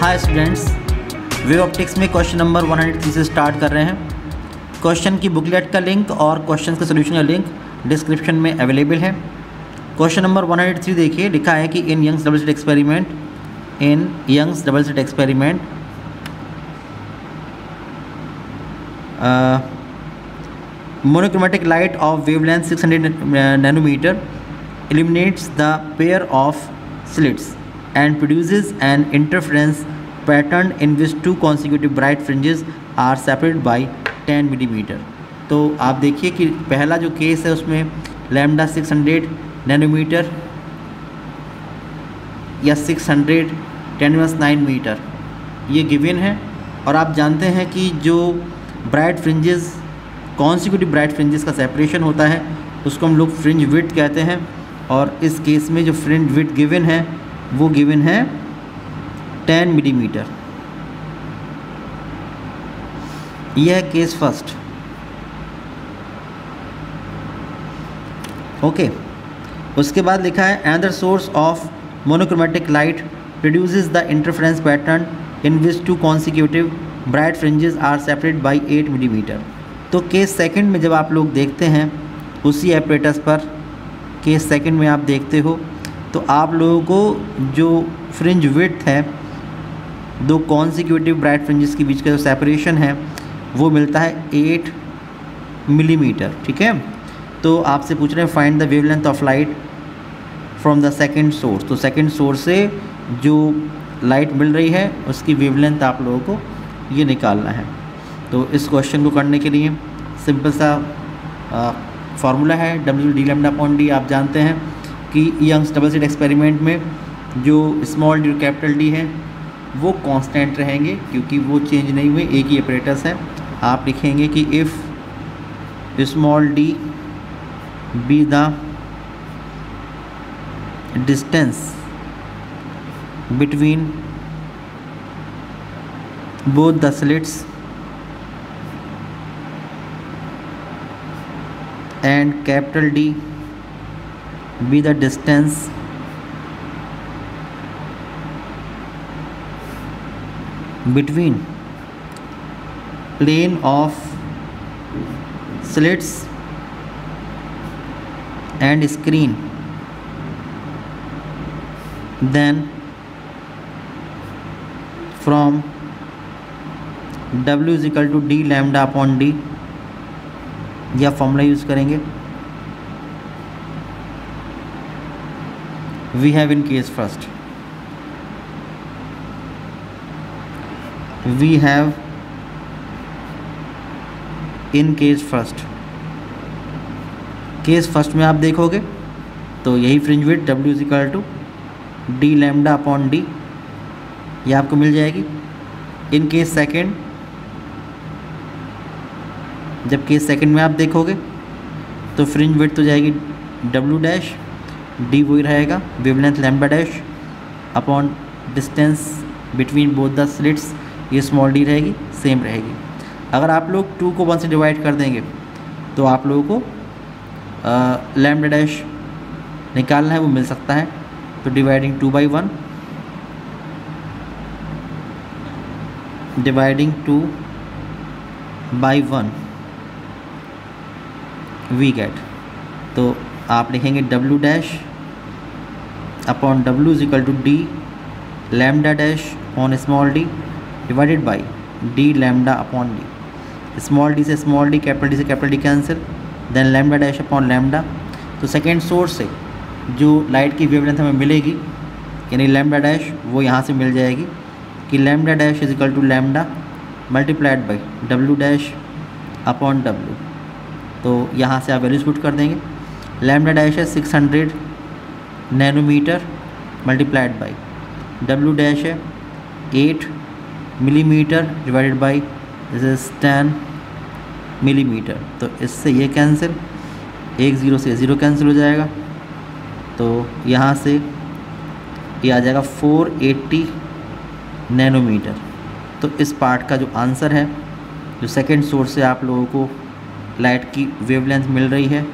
Hi students, wave optics में question number 103 से start कर रहे हैं। क्वेश्चन की बुकलेट का लिंक और क्वेश्चन के सोल्यूशन का लिंक डिस्क्रिप्शन में अवेलेबल है। क्वेश्चन नंबर 103 देखिए, लिखा है कि in Young's double slit experiment monochromatic light of wavelength 600 nanometre illuminates the pair of slits and produces an interference pattern in which two consecutive bright fringes are separated by 10 mm। तो आप देखिए कि पहला जो केस है उसमें lambda 600 nanometre या 610⁹ metre ये गिवन है, और आप जानते हैं कि जो bright fringes consecutive bright fringes का सेपरेशन होता है उसको हम लोग फ्रिंज विड्थ कहते हैं, और इस केस में जो फ्रिंज विड्थ गिवन है वो गिवन है 10 मिलीमीटर। यह है केस फर्स्ट। ओके, उसके बाद लिखा है another source of monochromatic light produces the interference pattern in which two consecutive bright fringes are separate by 8 millimetre. तो केस सेकंड में जब आप लोग देखते हैं उसी एपरेटस पर केस सेकंड में आप देखते हो तो आप लोगों को जो फ्रिंज विड्थ है दो कॉन्सिक्यूटिव ब्राइट फ्रिंजेस के बीच का जो सेपरेशन है वो मिलता है 8 मिलीमीटर। ठीक है, तो आपसे पूछ रहे हैं find the wavelength of light from the second source. तो सेकंड सोर्स से जो लाइट मिल रही है उसकी वेवलेंथ आप लोगों को ये निकालना है। तो इस क्वेश्चन को करने के लिए सिंपल सा फार्मूला है W/d⁴ आप जानते हैं कि यंग्स डबल स्लिट एक्सपेरिमेंट में जो स्मॉल डी और कैपिटल डी है वो कांस्टेंट रहेंगे क्योंकि वो चेंज नहीं हुए, एक ही ऑपरेटर्स है। आप लिखेंगे कि if small D be the distance between both the slits and capital D be the distance between plane of slits and screen, then from W is equal to d⁴ या formula use करेंगे। We have in case first, we have in case first. Case first में आप देखोगे तो यही fringe width W is equal to d⁴ ये आपको मिल जाएगी। इन केस सेकेंड, जब केस सेकंड में आप देखोगे तो फ्रिंज विड्थ हो जाएगी W', D वही रहेगा, wavelength λ' upon distance between both the slits ये स्मॉल d रहेगी, सेम रहेगी। अगर आप लोग 2 को 1 से डिवाइड कर देंगे तो आप लोगों को λ' निकालना है, वो मिल सकता है। तो डिवाइडिंग 2/1 डिवाइडिंग 2/1 वी गेट। तो आप लिखेंगे W' upon W is equal to d⁵ on small d divided by d⁵ upon d। Small d से स्मॉल d, कैपिटल D से capital D cancel, then λ' upon λ। तो सेकेंड सोर्स से जो light की wavelength हमें मिलेगी यानी λ' वो यहाँ से मिल जाएगी कि λ' is equal to λ multiplied by W' upon W। तो यहाँ से आप वैल्यूज पुट कर देंगे। λ' है 600 नैनोमीटर मल्टीप्लाइड बाई W' है 8 मिलीमीटर डिवाइडेड बाई 10 मिलीमीटर। तो इससे ये कैंसिल, 1 0 से 0 कैंसिल हो जाएगा। तो यहाँ से ये आ जाएगा 480 नैनोमीटर। तो इस पार्ट का जो आंसर है, जो सेकेंड सोर्स से आप लोगों को लाइट की वेवलेंथ मिल रही है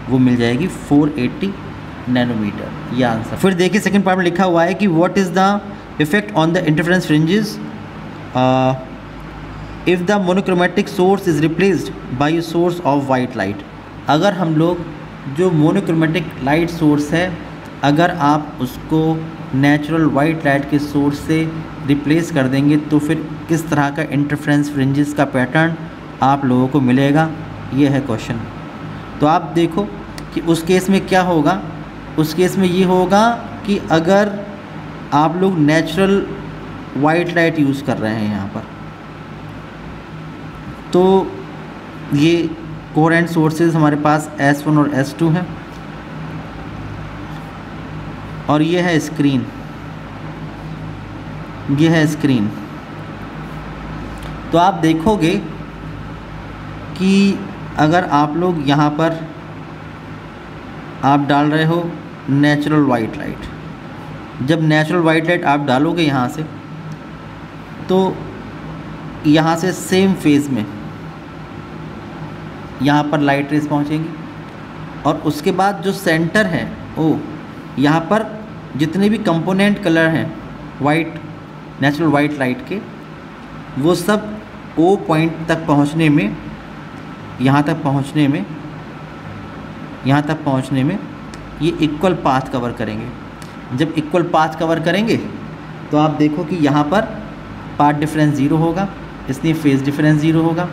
वो मिल जाएगी 480 नैनोमीटर, ये आंसर। फिर देखिए सेकंड पार्ट में लिखा हुआ है कि what is the effect on the interference fringes if the monochromatic source is replaced by a source of white light. अगर हम लोग जो मोनोक्रोमेटिक लाइट सोर्स है, अगर आप उसको नेचुरल वाइट लाइट के सोर्स से रिप्लेस कर देंगे तो फिर किस तरह का इंटरफेरेंस फ्रिंजेस का पैटर्न आप लोगों को मिलेगा, ये है क्वेश्चन। तो आप देखो कि उस केस में क्या होगा। उस केस में ये होगा कि अगर आप लोग नेचुरल वाइट लाइट यूज़ कर रहे हैं यहाँ पर, तो ये कोहेरेंट सोर्सेज हमारे पास S1 और S2 हैं, और ये है स्क्रीन, ये है स्क्रीन। तो आप देखोगे कि अगर आप लोग यहाँ पर आप डाल रहे हो नेचुरल वाइट लाइट, जब नेचुरल वाइट लाइट आप डालोगे यहाँ से, तो यहाँ से सेम फेज़ में यहाँ पर लाइट रेस पहुँचेंगी, और उसके बाद जो सेंटर है वो यहाँ पर जितने भी कंपोनेंट कलर हैं वाइट नेचुरल वाइट लाइट के, वो सब O पॉइंट तक पहुँचने में, यहाँ तक पहुँचने में ये इक्वल पाथ कवर करेंगे। जब इक्वल पाथ कवर करेंगे तो आप देखो कि यहाँ पर पाथ डिफरेंस 0 होगा, इसलिए फेज़ डिफरेंस 0 होगा।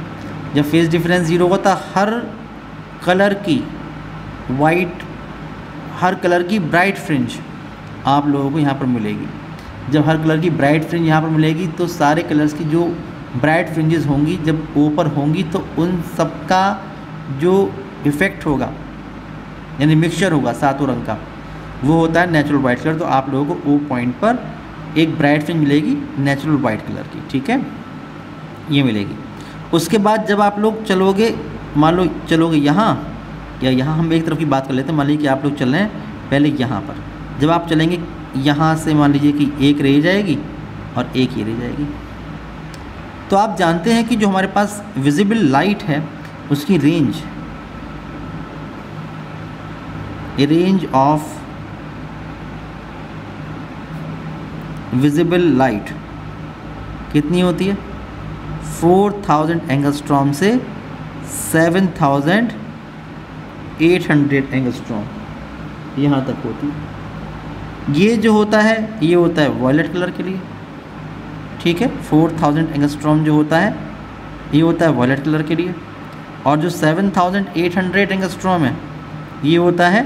जब फेज़ डिफरेंस 0 होगा तो हर कलर की ब्राइट फ्रिंज आप लोगों को यहाँ पर मिलेगी। जब हर कलर की ब्राइट फ्रिंज यहाँ पर मिलेगी तो सारे कलर्स की जो ब्राइट फ्रिंजेस होंगी जब ऊपर होंगी तो उन सब का जो इफ़ेक्ट होगा, यानी मिक्सचर होगा सातों रंग का, वो होता है नेचुरल वाइट कलर। तो आप लोगों को O पॉइंट पर एक ब्राइट फ्रिंज मिलेगी नेचुरल वाइट कलर की, ठीक है, ये मिलेगी। उसके बाद जब आप लोग चलोगे, मान लो चलोगे यहाँ या यहाँ, हम एक तरफ की बात कर लेते हैं। मान लीजिए कि आप लोग चल रहे हैं पहले यहाँ पर, जब आप चलेंगे यहाँ से मान लीजिए कि एक रह जाएगी और एक ये रह जाएगी। तो आप जानते हैं कि जो हमारे पास विजिबल लाइट है उसकी रेंज ऑफ विजिबल लाइट कितनी होती है? 4000 एंगस्ट्रॉम से 7800 एंगस्ट्रॉम यहाँ तक होती है। ये जो होता है ये होता है वॉयलेट कलर के लिए, ठीक है। 4000 एंगस्ट्रॉम जो होता है ये होता है वॉयलेट कलर के लिए, और जो 7800 एंगस्ट्रॉम है ये होता है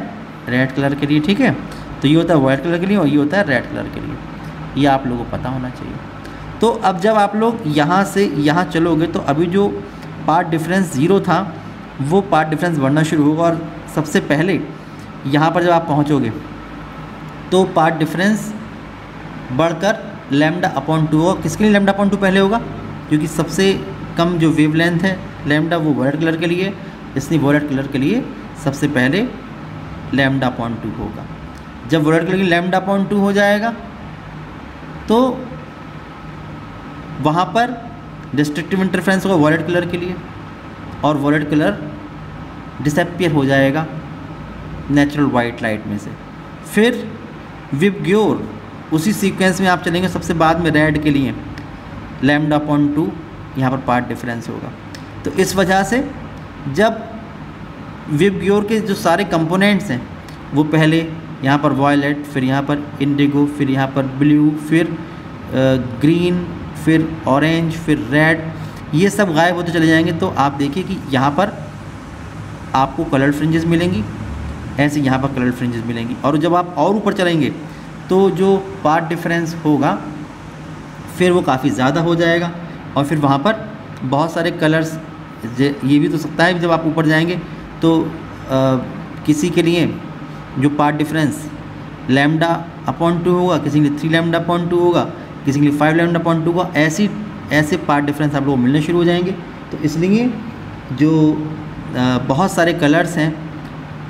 रेड कलर के लिए, ठीक है। तो ये होता है वाइट कलर के लिए और ये होता है रेड कलर के लिए, ये आप लोगों को पता होना चाहिए। तो अब जब आप लोग यहाँ से यहाँ चलोगे तो अभी जो पाथ डिफरेंस 0 था वो पाथ डिफरेंस बढ़ना शुरू होगा, और सबसे पहले यहाँ पर जब आप पहुँचोगे तो पाथ डिफरेंस बढ़कर λ/2 होगा। किसके लिए λ/2 पहले होगा? क्योंकि सबसे कम जो वेवलेंथ है लैम्डा वो वॉयलेट कलर के लिए, इसलिए वॉयलेट कलर के लिए सबसे पहले λ/2 होगा। जब वॉयलेट कलर की λ/2 हो जाएगा तो वहाँ पर डिस्ट्रक्टिव इंटरफेरेंस होगा वॉयलेट कलर के लिए, और वॉयलेट कलर डिसअपीयर हो जाएगा नेचुरल वाइट लाइट में से। फिर विबग्योर उसी सीक्वेंस में आप चलेंगे, सबसे बाद में रेड के लिए λ/2 यहाँ पर पार्ट डिफरेंस होगा। तो इस वजह से जब विबग्योर के जो सारे कंपोनेंट्स हैं वो पहले यहाँ पर वॉयलेट, फिर यहाँ पर इंडिगो, फिर यहाँ पर ब्लू, फिर ग्रीन, फिर ऑरेंज, फिर रेड, ये सब गायब होते चले जाएंगे। तो आप देखिए कि यहाँ पर आपको कलर फ्रिंजेस मिलेंगी, ऐसे यहाँ पर कलर फ्रिंजेस मिलेंगी, और जब आप और ऊपर चलेंगे तो जो पार्ट डिफरेंस होगा फिर वो काफ़ी ज़्यादा हो जाएगा, और फिर वहाँ पर बहुत सारे कलर्स, ये भी तो सकता है जब आप ऊपर जाएंगे तो किसी के लिए जो पार्ट डिफरेंस λ/2 होगा, किसी के लिए 3λ/2 होगा, किसी के लिए 5λ/2 होगा, ऐसे पार्ट डिफरेंस आप लोगों को मिलने शुरू हो जाएंगे। तो इसलिए जो बहुत सारे कलर्स हैं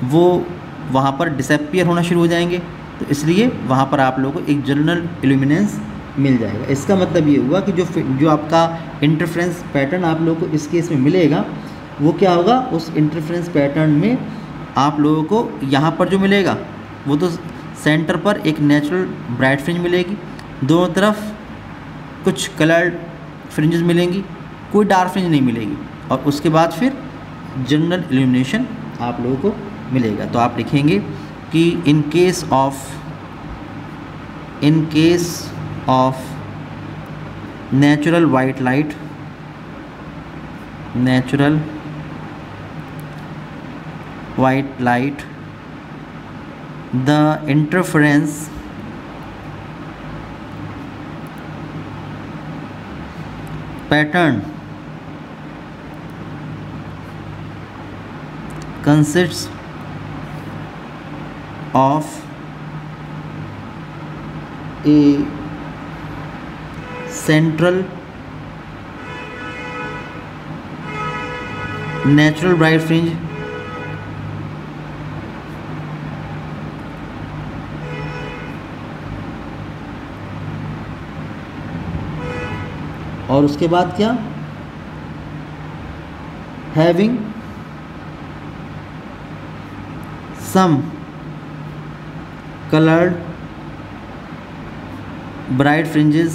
वो वहाँ पर डिसअपीयर होना शुरू हो जाएंगे, तो इसलिए वहाँ पर आप लोगों को एक जनरल इल्यूमिनेंस मिल जाएगा। इसका मतलब ये हुआ कि जो आपका इंटरफेरेंस पैटर्न आप लोगों को इस केस में मिलेगा वो क्या होगा, उस इंटरफेरेंस पैटर्न में आप लोगों को यहाँ पर जो मिलेगा वो तो सेंटर पर एक नेचुरल ब्राइट फ्रिंज मिलेगी, दोनों तरफ कुछ कलर्ड फ्रिंजेस मिलेंगी, कोई डार्क फ्रिंज नहीं मिलेगी, और उसके बाद फिर जनरल इल्यूमिनेशन आप लोगों को मिलेगा। तो आप लिखेंगे कि in case of natural white light, the interference pattern consists of a central natural bright fringe और उसके बाद क्या, having some colored bright fringes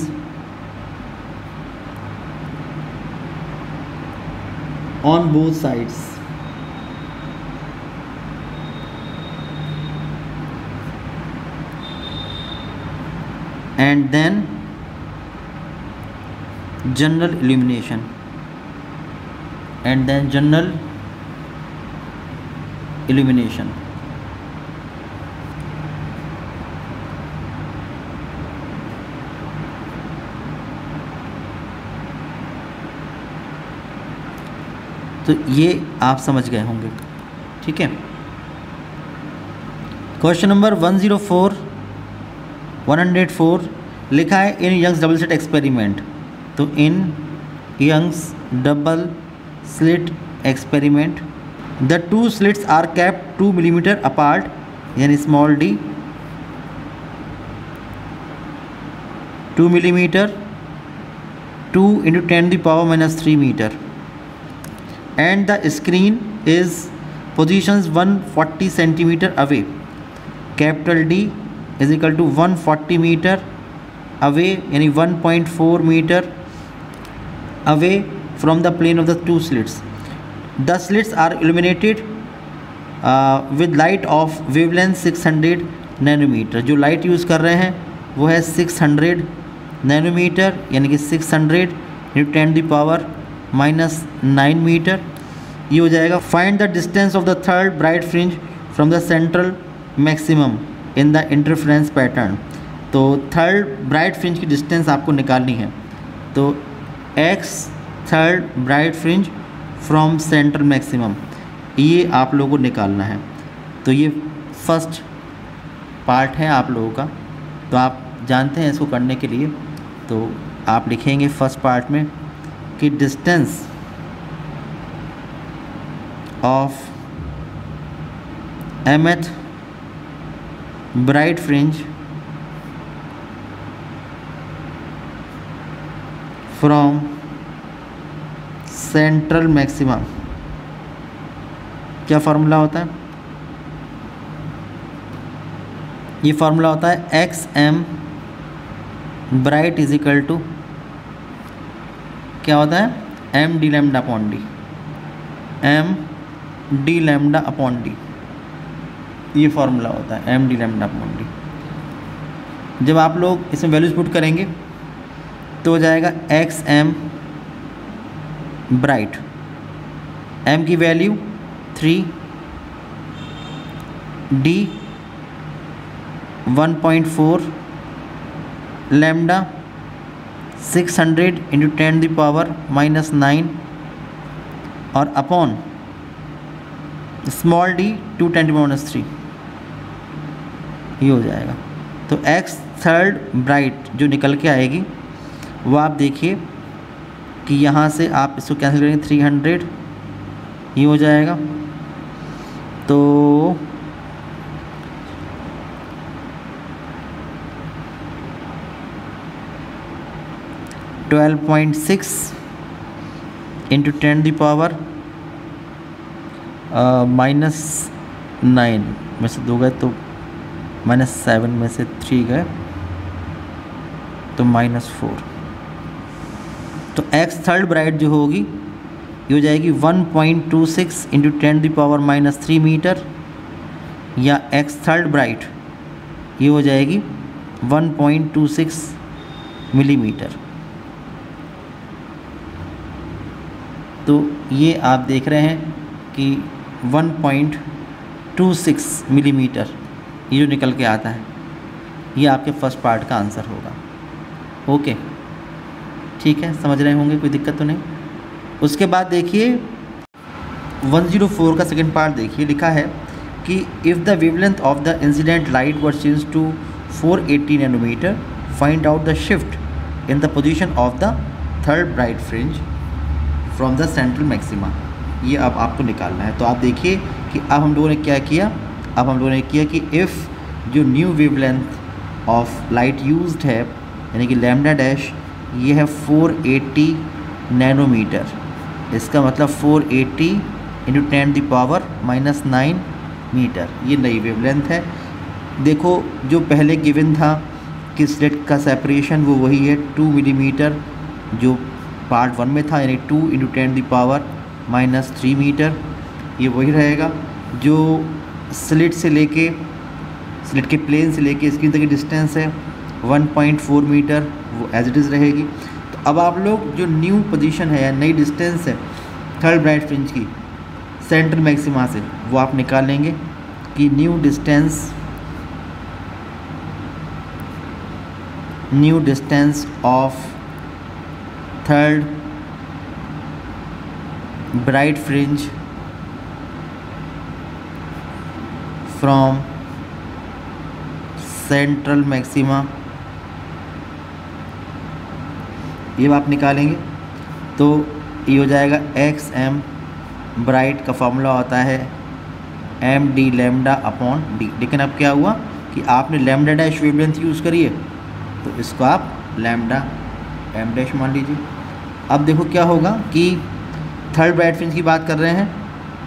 on both sides. And then general illumination, तो ये आप समझ गए होंगे। ठीक है, क्वेश्चन नंबर 104 लिखा है in Young's double slit experiment. तो in Young's double slit experiment the two slits are kept 2 millimetre apart, यानी small d 2 millimetre 2 × 10⁻³ metre, and the screen is positions 140 centimeter away. Capital D is equal to 140 meter away, यानी 1.4 meter away from the plane of the two slits. The slits are illuminated with light of wavelength 600 nanometer. जो light use कर रहे हैं वो है 600 nanometre, यानी कि 600 × 10⁻⁹ metre. ये हो जाएगा। Find the distance of the third bright fringe from the central maximum in the interference pattern. तो थर्ड ब्राइट फ्रिंज की डिस्टेंस आपको निकालनी है। तो x third bright fringe from central maximum, ये आप लोगों को निकालना है। तो ये फर्स्ट पार्ट है आप लोगों का, तो आप जानते हैं इसको करने के लिए। तो आप लिखेंगे फर्स्ट पार्ट में कि distance of mth bright fringe from central maximum, क्या फार्मूला होता है? ये फार्मूला होता है XM bright is equal to क्या होता है, MD lambda upon D, MD lambda upon D, ये फार्मूला होता है MD लैम्डा अपॉन D। जब आप लोग इसमें वैल्यूज पुट करेंगे तो हो जाएगा XM ब्राइट, M की वैल्यू 3, D 1.4, लैम्डा 600 × 10⁻⁹ और अपॉन स्मॉल d 2 × 10⁻⁻3, ये हो जाएगा। तो एक्स थर्ड ब्राइट जो निकल के आएगी वो आप देखिए कि यहाँ से आप इसको कैंसिल करेंगे 300, ये हो जाएगा। तो 12.6 × 10⁻⁻9 में से 2 गए तो -7 में से 3 गए, तो -4। तो एक्स थर्ड ब्राइट जो होगी ये हो जाएगी 1.26 इंटू 10⁻³ मीटर, या एक्स थर्ड ब्राइट ये हो जाएगी 1.26 मिलीमीटर। तो ये आप देख रहे हैं कि 1.26 मिलीमीटर ये जो निकल के आता है, ये आपके फर्स्ट पार्ट का आंसर होगा। ओके, ठीक है, समझ रहे होंगे, कोई दिक्कत तो नहीं। उसके बाद देखिए 104 का सेकंड पार्ट देखिए, लिखा है कि if the wavelength of the incident light were change to 480 nanometre, find out the shift in the position of the third bright fringe from the central maxima. ये अब आपको निकालना है। तो आप देखिए कि अब हम लोगों ने क्या किया, अब हम लोगों ने किया कि इफ़ जो new wavelength of light used है यानी कि लैम्डा डैश ये है 480 नैनोमीटर, इसका मतलब 480 इंटू 10⁻⁹ मीटर, ये नई वेवलेंथ है। देखो जो पहले गिवन था कि स्लिट का सेपरेशन वो वही है 2 मिलीमीटर जो पार्ट 1 में था, यानी 2 इंटू 10⁻³ मीटर, ये वही रहेगा। जो स्लिट से लेके स्लिट के प्लेन से लेके स्क्रीन तक की डिस्टेंस है 1.4 मीटर, वो एज इट इज़ रहेगी। तो अब आप लोग जो न्यू पोजीशन है या नई डिस्टेंस है थर्ड ब्राइट फ्रिंज की सेंट्रल मैक्सिमा से, वो आप निकाल लेंगे कि new distance of third bright fringe from central maxima, ये आप निकालेंगे। तो ये हो जाएगा XM ब्राइट का फॉर्मूला होता है MD लैम्डा अपॉन D। लेकिन अब क्या हुआ कि आपने लैम्डा डैश वेवलेंथ यूज़ करी है, तो इसको आप लैम्डा M डैश मान लीजिए। अब देखो क्या होगा कि थर्ड ब्राइट फ्रिंज की बात कर रहे हैं,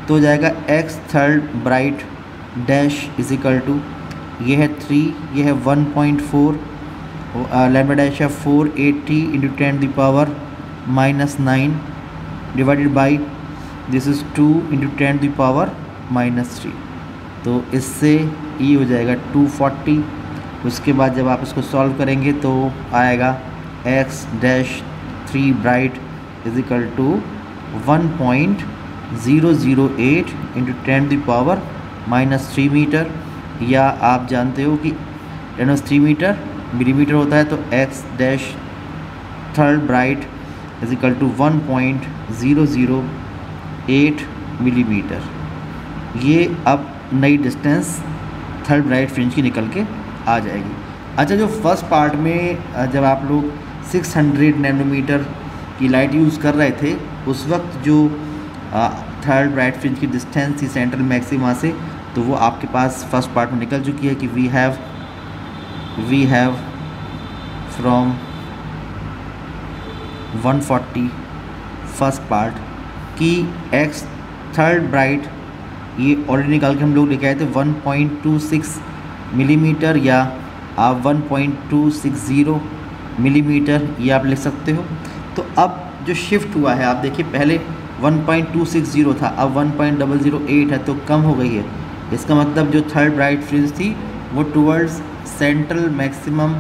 तो हो जाएगा X third bright dash is equal to, ये है 3, ये है 1.4, लैम्डा डैश है 480 into 10⁻⁹ divided by this is 2 into 10⁻⁻3। तो इससे ये हो जाएगा 240। उसके बाद जब आप इसको सॉल्व करेंगे तो आएगा x dash 3 bright is equal to 1.008 into 10⁻⁻³ metre, या आप जानते हो कि 10³ मीटर मिलीमीटर होता है। तो x dash third bright is equal to 1.008 millimetre. ये अब नई डिस्टेंस थर्ड ब्राइट फ्रिंज की निकल के आ जाएगी। अच्छा, जो फर्स्ट पार्ट में जब आप लोग 600 नैनोमीटर की लाइट यूज़ कर रहे थे, उस वक्त जो थर्ड ब्राइट फ्रिंज की डिस्टेंस थी सेंट्रल मैक्सिमा से, तो वो आपके पास फर्स्ट पार्ट में निकल चुकी है कि we have from 140 first part की एक्स थर्ड ब्राइट, ये ऑलरेडी निकाल के हम लोग लेके आए थे 1.26 मिलीमीटर, या आप 1.260 मिलीमीटर ये आप लिख सकते हो। तो अब जो शिफ्ट हुआ है आप देखिए, पहले 1.260 था, अब 1.008 है, तो कम हो गई है। इसका मतलब जो थर्ड ब्राइट फ्रिंज थी वो टूवर्ड्स सेंट्रल मैक्सिमम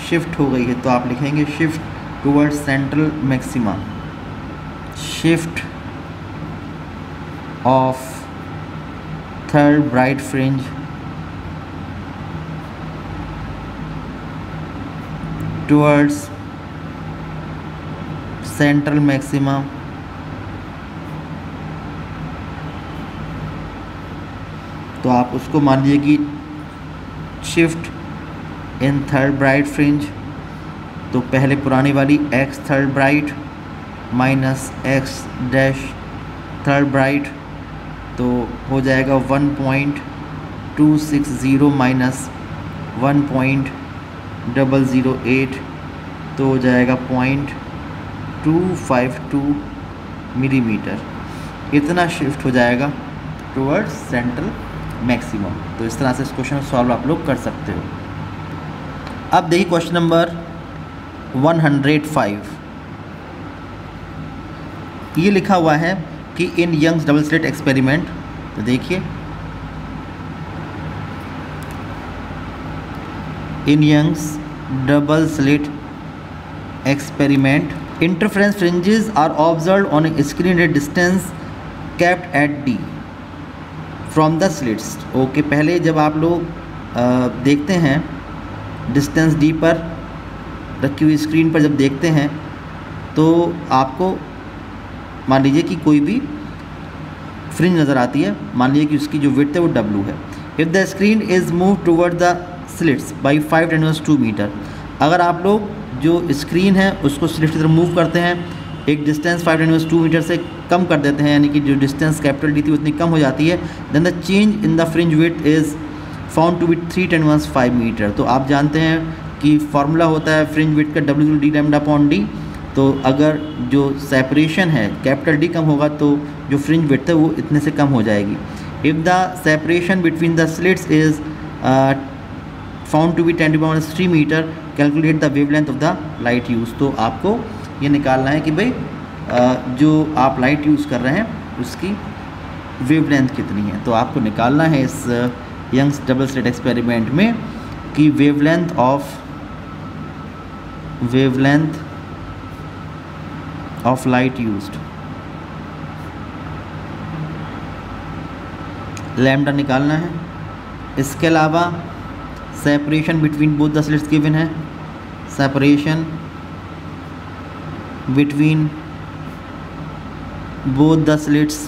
शिफ्ट हो गई है। तो आप लिखेंगे shift towards central maxima, shift of third bright fringe towards central maxima तो आप उसको मान लीजिए कि shift in third bright fringe, तो पहले पुरानी वाली x third bright minus x dash third bright, तो हो जाएगा 1.260 माइनस 1.008, तो हो जाएगा 0.252 मिलीमीटर। इतना शिफ्ट हो जाएगा टुवर्ड्स सेंट्रल मैक्सिमम। तो इस तरह से इस क्वेश्चन को सॉल्व आप लोग कर सकते हो। अब देखिए क्वेश्चन नंबर 105। ये लिखा हुआ है कि in Young's double slit experiment, तो देखिए in Young's double slit experiment interference fringes are observed on a screen at distance kept at d from the slits। Okay, पहले जब आप लोग देखते हैं डिस्टेंस d पर रखी हुई स्क्रीन पर जब देखते हैं तो आपको मान लीजिए कि कोई भी फ्रिंज नज़र आती है, मान लीजिए कि उसकी जो विड्थ है वो w है। If the screen is move toward the slits by 5×10⁻² metre, अगर आप लोग जो स्क्रीन है उसको स्लिट्स की तरफ मूव करते हैं, एक डिस्टेंस 5×10⁻² मीटर से कम कर देते हैं, यानी कि जो डिस्टेंस कैपिटल डी थी उतनी कम हो जाती है, then the change in the fringe width is found to be 3×10⁻⁵ metre. तो आप जानते हैं कि फार्मूला होता है फ्रिंज विड्थ का W/d λ/d। तो अगर जो सेपरेशन है कैपिटल डी कम होगा तो जो फ्रिंज विड्थ है वो इतने से कम हो जाएगी। If the separation between the slits is found to be 10⁻³ metre, calculate the wavelength of the light use. तो आपको ये निकालना है कि भाई जो आप लाइट यूज़ कर रहे हैं उसकी वेवलेंथ कितनी है। तो आपको निकालना है इस यंग्स डबल स्लिट एक्सपेरिमेंट में कि wavelength of light used, lambda निकालना है। इसके अलावा separation between both the slits given है, separation between both the slits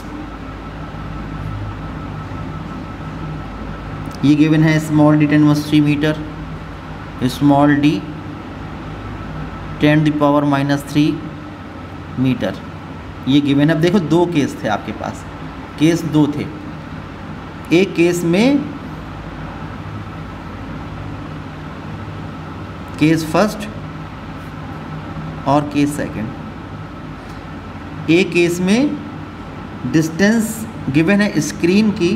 ये गिवन है small d 10⁻³ metre, small d 10⁻³ metre, ये गिवन है। अब देखो दो केस थे आपके पास, केस दो थे। एक केस में केस फर्स्ट और केस सेकंड। एक केस में डिस्टेंस गिवन है स्क्रीन की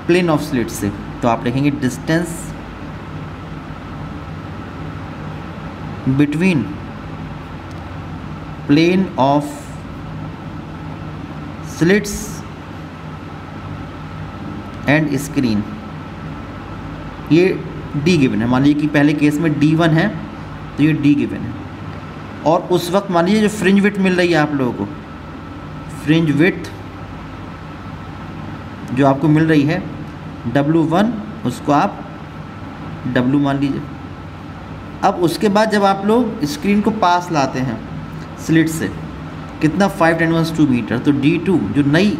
प्लेन ऑफ स्लिट से, तो आप लिखेंगे distance between plane of slits and screen, ये डी गिवन है। मान लीजिए कि पहले केस में D1 है तो ये डी गिवन है, और उस वक्त मान लीजिए जो फ्रिंज विड्थ मिल रही है आप लोगों को, फ्रिंज विड्थ जो आपको मिल रही है W1, उसको आप W मान लीजिए। अब उसके बाद जब आप लोग स्क्रीन को पास लाते हैं स्लिट से, कितना 5×10⁻² मीटर, तो D2 जो नई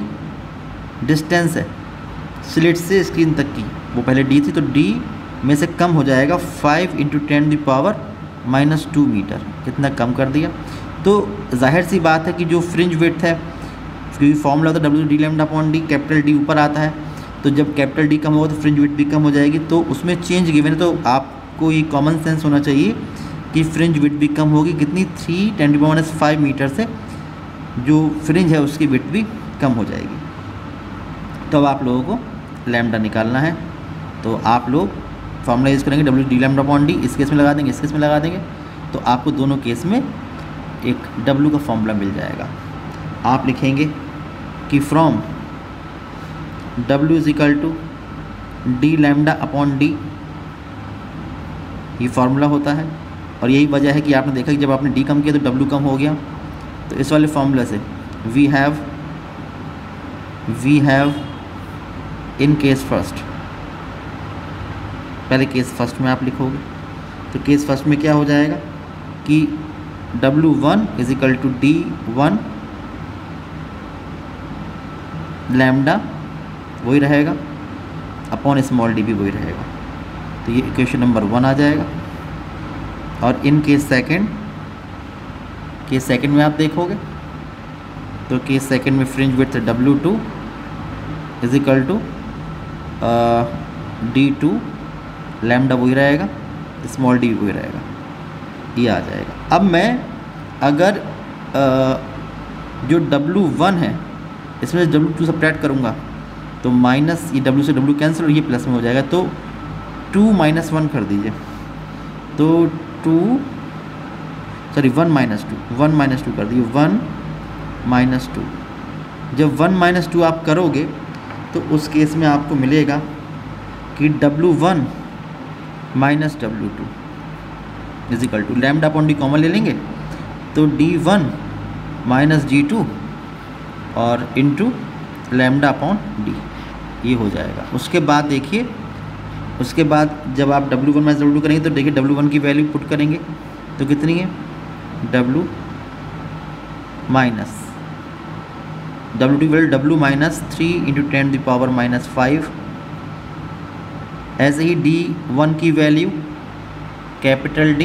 डिस्टेंस है स्लिट से स्क्रीन तक की, वो पहले D थी तो D में से कम हो जाएगा 5 × 10⁻² मीटर, कितना कम कर दिया। तो जाहिर सी बात है कि जो फ्रिंज विड्थ है, क्योंकि फॉर्मूला होता है W/d λ/d, कैपिटल D ऊपर आता है, तो जब कैपिटल D कम होगा तो फ्रिंज विड्थ भी कम हो जाएगी। तो उसमें चेंज गिवन है, तो आपको ये कॉमन सेंस होना चाहिए कि फ्रिंज विड्थ भी कम होगी, कितनी 3×10⁵ मीटर से जो फ्रिंज है उसकी विड्थ भी कम हो जाएगी। तो अब आप लोगों को लैम्डा निकालना है, तो आप लोग फार्मूला यूज़ करेंगे W/d λ/d, इस केस में लगा देंगे, इस केस में लगा देंगे, तो आपको दोनों केस में एक W का फॉर्मूला मिल जाएगा। आप लिखेंगे कि फ्रॉम W = d λ/d, ये फार्मूला होता है, और यही वजह है कि आपने देखा कि जब आपने D कम किया तो W कम हो गया। तो इस वाले फार्मूला से we have in case first, पहले केस फर्स्ट में आप लिखोगे, तो केस फर्स्ट में क्या हो जाएगा कि W1 = D1 लैम्डा वही रहेगा, अपॉन स्मॉल d भी वही रहेगा। तो ये इक्वेशन नंबर 1 आ जाएगा। और इन केस सेकंड में आप देखोगे तो केस सेकंड में fringe width W2 = D2 lambda वही रहेगा, स्मॉल d भी वही रहेगा, ये आ जाएगा। अब मैं अगर जो W1 है इसमें W2 सब्ट्रैक्ट करूँगा तो माइनस, ये W से W कैंसिल और ये प्लस में हो जाएगा, तो 2 - 1 कर दीजिए, तो 2 सॉरी 1 माइनस 2 कर दिए 1 माइनस 2। जब 1 माइनस 2 आप करोगे तो उस केस में आपको मिलेगा कि W1 minus W2 is equal to lambda upon D common ले लेंगे तो D1 माइनस D2 और इनटू लैम्डा अपॉन डी, ये हो जाएगा। उसके बाद देखिए, उसके बाद जब आप W1 माइनस W2 करेंगे तो देखिए W1 की वैल्यू पुट करेंगे तो कितनी है W माइनस W2 की value W minus 3 into 10 the power minus 5। ऐसे ही D1 की वैल्यू कैपिटल D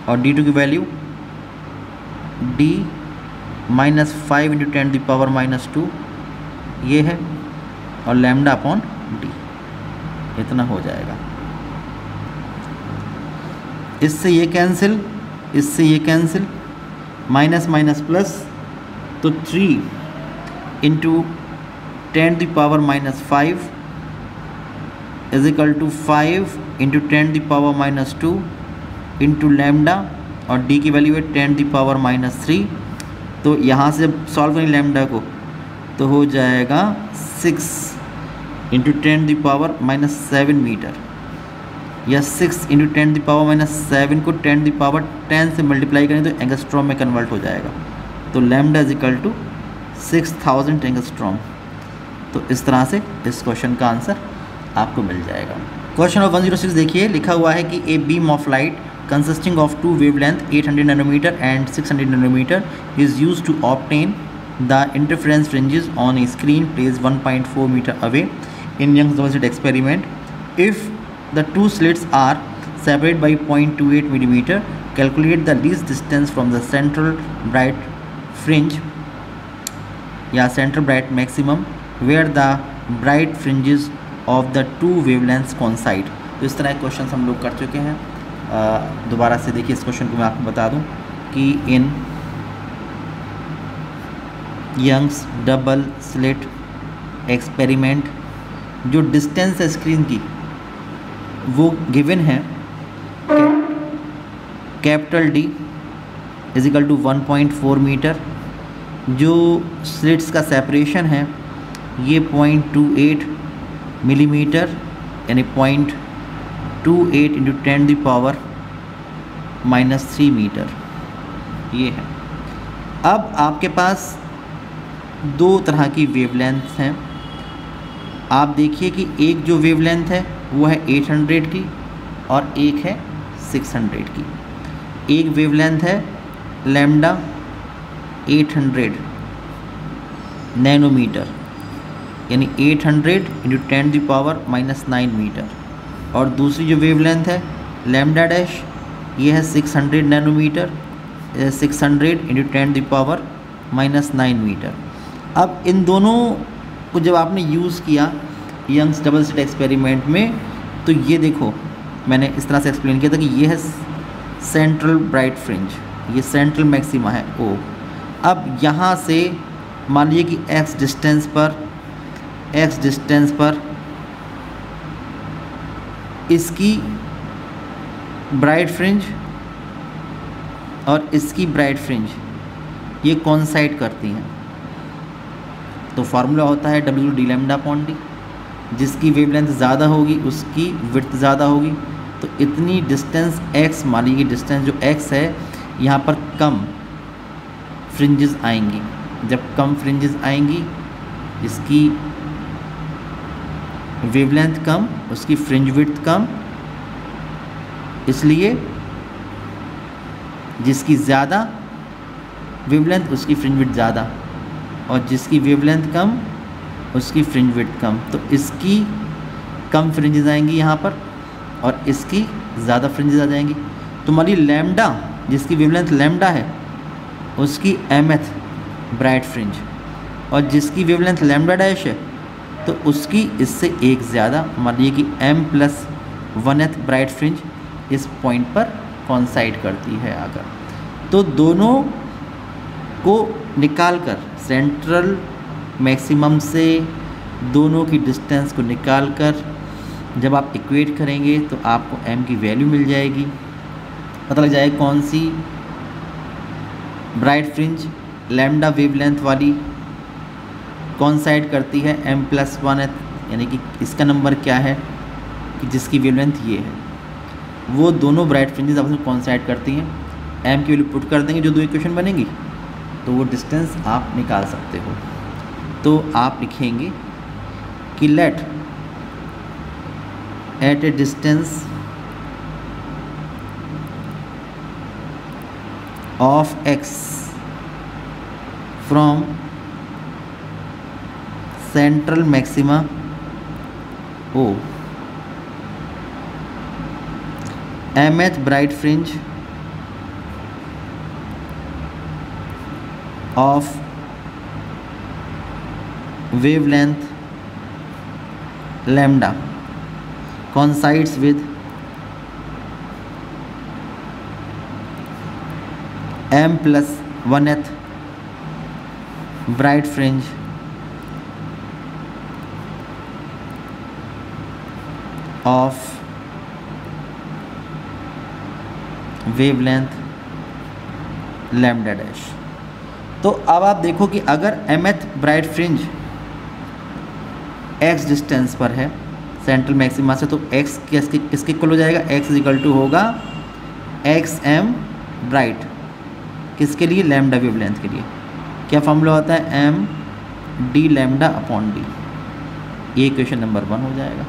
और D2 की value D minus 5 into 10 the power minus 2 ये है, और लैम्डा अपॉन डी, इतना हो जाएगा। इससे ये कैंसिल, इससे ये कैंसिल, माइनस माइनस प्लस, तो 3 into 10 the power minus 5 is equal to 5 into 10 the power minus 2 into lambda, और डी की वैल्यू है 10 द पावर माइनस 3। तो यहाँ से जब सॉल्व करें लैम्डा को तो हो जाएगा 6 into 10 the power minus 7 metre, या 6 इंटू 10 द पावर माइनस 7 को 10 द पावर 10 से मल्टीप्लाई करें तो एंगस्ट्रॉम में कन्वर्ट हो जाएगा। तो lambda is equal to 6000 angstrom. तो इस तरह से इस क्वेश्चन का आंसर आपको मिल जाएगा। क्वेश्चन नंबर 106 देखिए, लिखा हुआ है कि a beam of light consisting of two wavelength 800 nanometer and 600 nanometer is used to obtain the interference fringes on a screen placed 1.4 meter away in Young's double slit experiment. If the two slits are separated by 0.28 millimeter, calculate the least distance from the central bright fringe या central bright maximum where the bright fringes of the two wavelengths coincide। तो इस तरह के question हम लोग कर चुके हैं। दोबारा से देखिए, इस क्वेश्चन को मैं आपको बता दूं कि in Young's double slit experiment जो डिस्टेंस है स्क्रीन की वो गिवन है capital D is equal to 1.4 metre. जो स्लिट्स का सेपरेशन है ये 0.28 मिलीमीटर, यानी 0.28 into 10 the power minus 3 metre ये है। अब आपके पास दो तरह की वेवलेंथ हैं। आप देखिए कि एक जो वेवलेंथ है वो है 800 की और एक है 600 की। एक वेवलेंथ है लैम्डा 800 नैनोमीटर, यानी 800 into 10 the power minus 9 metre, और दूसरी जो वेवलेंथ है लैम्डा डैश ये है 600 nanometre, 600 into 10 the power minus 9 metre. अब इन दोनों को जब आपने यूज़ किया यंग्स डबल स्लिट एक्सपेरिमेंट में, तो ये देखो मैंने इस तरह से एक्सप्लेन किया था कि ये है सेंट्रल ब्राइट फ्रिंज, ये सेंट्रल मैक्सिमा है ओ। अब यहाँ से मान लीजिए कि x डिस्टेंस पर इसकी ब्राइट फ्रिंज और इसकी ब्राइट फ्रिंज ये कोइंसाइड करती हैं। तो फार्मूला होता है W D lambda upon D, जिसकी वेवलेंथ ज़्यादा होगी उसकी विड्थ ज़्यादा होगी। तो इतनी डिस्टेंस x, मान लीजिए डिस्टेंस जो x है यहाँ पर कम फ्रिंजेस आएंगी। जब कम फ्रिंजेस आएंगी इसकी वेवलेंथ कम, उसकी फ्रिंज विड्थ कम, इसलिए जिसकी ज़्यादा वेवलेंथ उसकी फ्रिंज विड्थ ज़्यादा, और जिसकी वेवलेंथ कम उसकी फ्रिंज विड्थ कम। तो इसकी कम फ्रिंजेस आएंगी यहाँ पर और इसकी ज़्यादा फ्रिंजेस आ जाएंगी। तो मान लीजिए लैम्डा, जिसकी वेवलेंथ लैम्डा है उसकी mth ब्राइट फ्रिंज, और जिसकी वेवलेंथ लैम्डा डैश है तो उसकी इससे एक ज़्यादा, मान लीजिए कि m+1th ब्राइट फ्रिंज इस पॉइंट पर कोइंसाइड करती है आकर। तो दोनों को निकालकर सेंट्रल मैक्सिमम से दोनों की डिस्टेंस को निकालकर जब आप इक्वेट करेंगे तो आपको m की वैल्यू मिल जाएगी। पता लग जाएगा कौन सी ब्राइट फ्रिंज लैम्डा वेवलेंथ वाली कॉन्साइड करती है m+1, यानी कि इसका नंबर क्या है कि जिसकी वेवलेंथ ये है। वो दोनों ब्राइट फ्रिंजेस आपस में कॉन्साइड करती हैं, m की वैल्यू पुट कर देंगे जो दो इक्वेशन बनेंगी, तो वो डिस्टेंस आप निकाल सकते हो। तो आप लिखेंगे कि let at a distance of x from central maxima O mth bright fringe of wavelength lambda coincides with m+1th bright fringe of wavelength lambda dash। तो अब आप देखो कि अगर mth bright fringe x distance पर है सेंट्रल मैक्सिमा से, तो x किसके इक्वल हो जाएगा, x इक्वल टू होगा xm ब्राइट, किसके लिए, लैम्डा वेवलेंथ के लिए। क्या फॉर्मूला होता है, m d lambda upon d, ये इक्वेशन नंबर 1 हो जाएगा।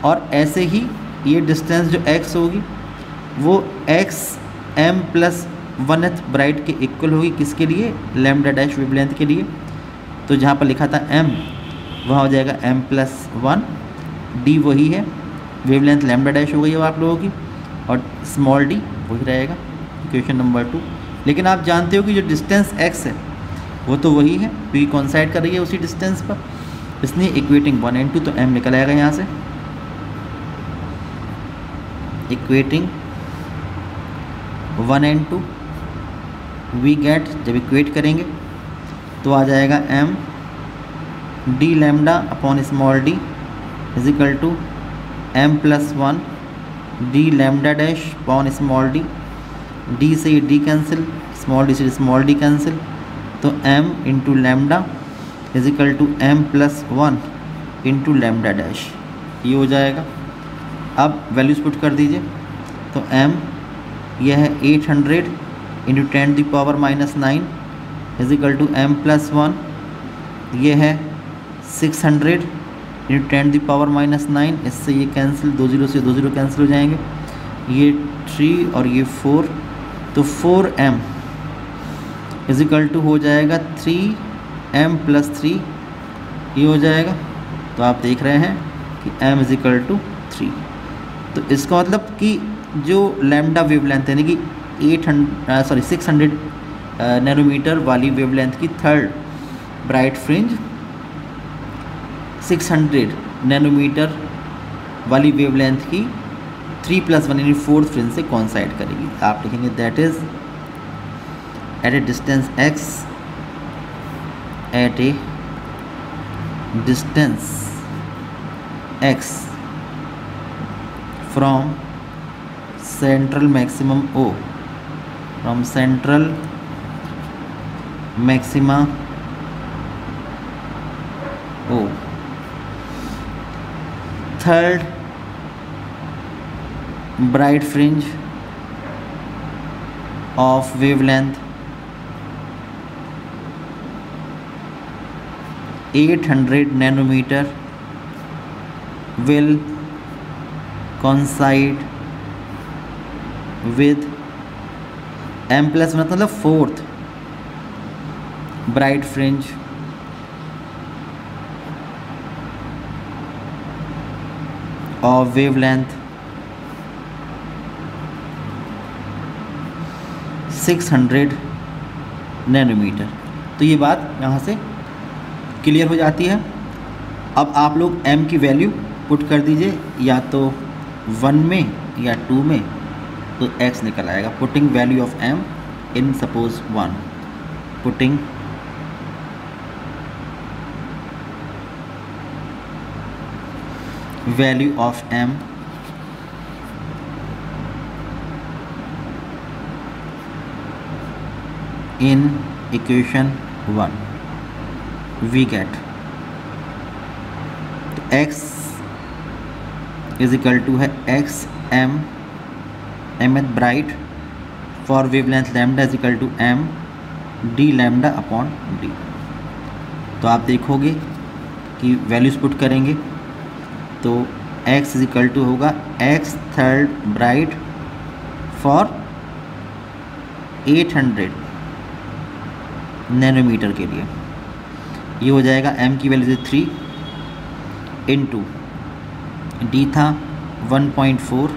और ऐसे ही ये डिस्टेंस जो x होगी वो xm+1th ब्राइट के इक्वल होगी, किसके लिए, लैम्डा डैश वेवलेंथ के लिए। तो जहाँ पर लिखा था m वहाँ हो जाएगा m+1, d वही है, वेवलेंथ लैम्डा डैश हो गई है आप लोगों की, और स्मॉल d वही रहेगा, इक्वेशन नंबर 2। लेकिन आप जानते हो कि जो डिस्टेंस x है वो तो वही है क्योंकि कॉन्साइड कर रही है उसी डिस्टेंस पर, इसलिए इक्वेटिंग 1 and 2, तो m निकल आएगा यहाँ से, इक्वेटिंग 1 and 2 वी गेट, जब इक्वेट करेंगे तो आ जाएगा m d lambda upon small d is equal to m+1 d lambda dash upon small d, d से d कैंसिल, स्मॉल d से स्मॉल d कैंसिल, तो m into lambda is equal to m+1 into lambda dash, ये हो जाएगा। अब values put कर दीजिए, तो m यह है 800 into 10⁻⁻9 is equal to m+1, ये है 600 इंटू 10⁻⁻9, इससे ये कैंसिल, 2 0 से 2 0 कैंसिल हो जाएंगे, ये 3 और ये 4, तो 4m इज इक्वल टू हो जाएगा 3m+3, ये हो जाएगा। तो आप देख रहे हैं कि m इज इक्वल टू 3। तो इसका मतलब कि जो लैम्डा वेवलेंथ यानी कि 600 नैनोमीटर वाली वेवलेंथ की थर्ड ब्राइट फ्रिंज 600 नैनोमीटर वाली वेवलेंथ की 3+1 यानी फोर्थ फ्रिंज से कॉन्साइड करेगी। आप लिखेंगे that is at a distance x, at a distance x from central maximum O, from central maxima O, third bright fringe of wavelength 800 nanometer will coincide with m+1 मतलब fourth bright fringe of wavelength 600 nanometre. तो ये बात यहाँ से clear हो जाती है। अब आप लोग m की वैल्यू पुट कर दीजिए, या तो 1 में या 2 में, तो x निकल आएगा। Putting value of m in suppose 1, putting value of m in equation 1 we get x is equal to है X M th bright for wavelength lambda is equal to M D lambda upon D. तो आप देखोगे कि values put करेंगे तो x is equal to होगा X third bright for 800 nanometre के लिए, ये हो जाएगा m की वैल्यू 3 इंटू डी था 1.4,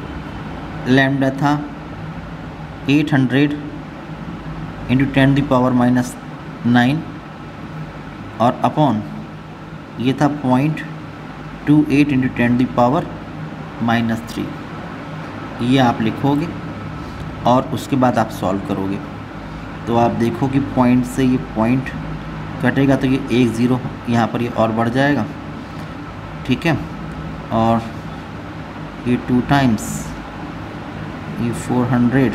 लैम्डा था 800 इंटू 10⁻⁹ और अपॉन ये था 0.28 इंटू 10⁻⁻3। ये आप लिखोगे और उसके बाद आप सॉल्व करोगे तो आप देखो कि पॉइंट से ये पॉइंट कटेगा तो ये 1 0 यहाँ पर ये और बढ़ जाएगा, ठीक है। और ये 2 टाइम्स ये 400,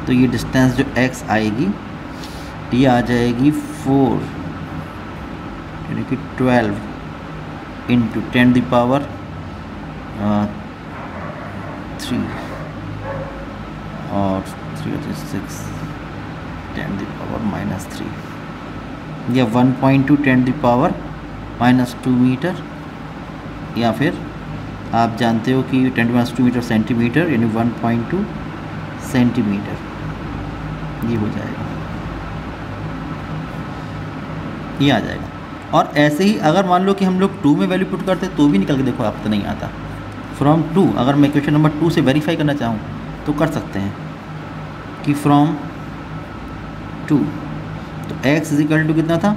तो ये डिस्टेंस जो x आएगी ये आ जाएगी 4 यानी कि 12 इंटू 10⁻³ और 3 6 10⁻⁻3 या 1.2 10⁻⁻2 मीटर, या फिर आप जानते हो कि 10⁻² मीटर सेंटीमीटर यानी 1.2 सेंटीमीटर ये हो जाएगा, ये आ जाएगा। और ऐसे ही अगर मान लो कि हम लोग 2 में वैल्यू पुट करते तो भी निकल के देखो, आप तो नहीं आता। फ्रॉम 2 अगर मैं क्वेश्चन नंबर 2 से वेरीफाई करना चाहूँ तो कर सकते हैं कि फ्रॉम 2 तो x इज इक्वल टू कितना था